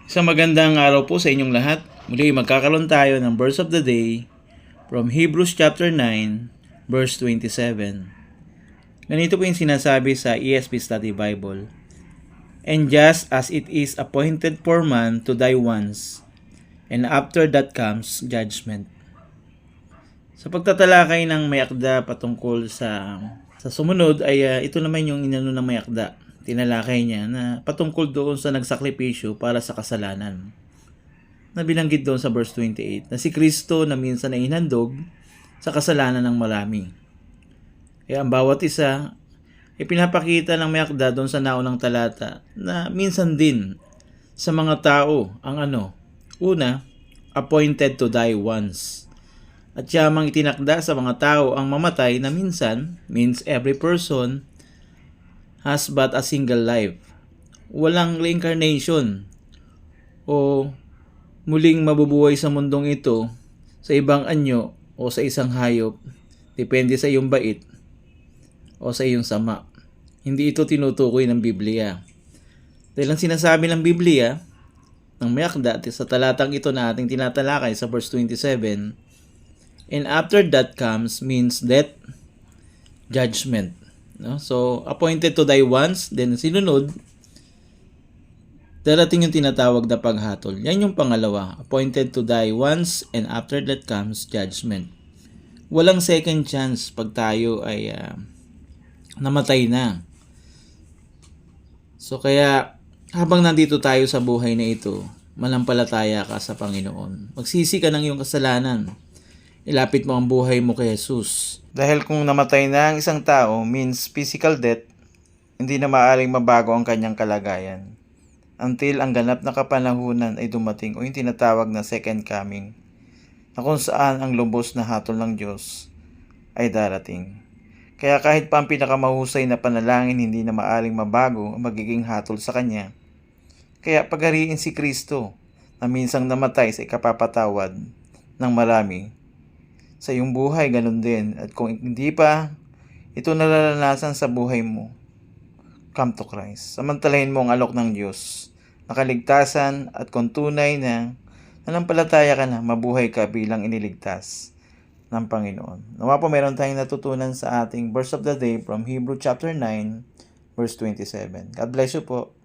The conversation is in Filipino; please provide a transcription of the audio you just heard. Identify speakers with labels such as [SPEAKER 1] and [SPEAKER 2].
[SPEAKER 1] Isang magandang araw po sa inyong lahat. Muli magkakaroon tayo ng verse of the day from Hebrews chapter 9, verse 27. Ganito po yung sinasabi sa ESV Study Bible. And just as it is appointed for man to die once, and after that comes judgment. Sa pagtatalakay ng may akda patungkol sa sumunod ay ito naman yung inano ng may akda. Tinalakay niya na patungkol doon sa nagsakripisyo para sa kasalanan. Na binanggit doon sa verse 28 na si Kristo na minsan ay hinandog sa kasalanan ng marami. Kaya ang bawat isa ay pinapakita ng may akda doon sa naunang talata na minsan din sa mga tao ang una, appointed to die once. At siyamang itinakda sa mga tao ang mamatay na minsan means every person has but a single life. Walang reincarnation o muling mabubuhay sa mundong ito sa ibang anyo o sa isang hayop. Depende sa iyong bait o sa iyong sama. Hindi ito tinutukoy ng Biblia. Dahil ang sinasabi ng Biblia, ng may akda sa talatang ito na ating tinatalakay sa verse 27, and after that comes means death, judgment. No? So, appointed to die once, then sinunod, darating yung tinatawag na paghatol. Yan yung pangalawa, appointed to die once, and after that comes judgment. Walang second chance pag tayo ay namatay na. So, kaya habang nandito tayo sa buhay na ito, manampalataya ka sa Panginoon. Magsisi ka ng iyong kasalanan. Ilapit mo ang buhay mo kay Jesus. Dahil kung namatay na ang isang tao means physical death, hindi na maaaring mabago ang kanyang kalagayan until ang ganap na kapanahunan ay dumating o yung tinatawag na second coming, na kung saan ang lubos na hatol ng Diyos ay darating. Kaya kahit pa ang pinakamahusay na panalangin hindi na maaaring mabago ang magiging hatol sa Kanya. Kaya pagariin si Kristo na minsang namatay sa ikapapatawad ng marami, sa iyong buhay, ganun din. At kung hindi pa ito nararanasan sa buhay mo, come to Christ. Samantalahin mo ang alok ng Diyos, nakaligtasan, at kung tunay na nanampalataya ka na, mabuhay ka bilang iniligtas ng Panginoon. Nawa po meron tayong natutunan sa ating verse of the day from Hebrews chapter 9, verse 27. God bless you po.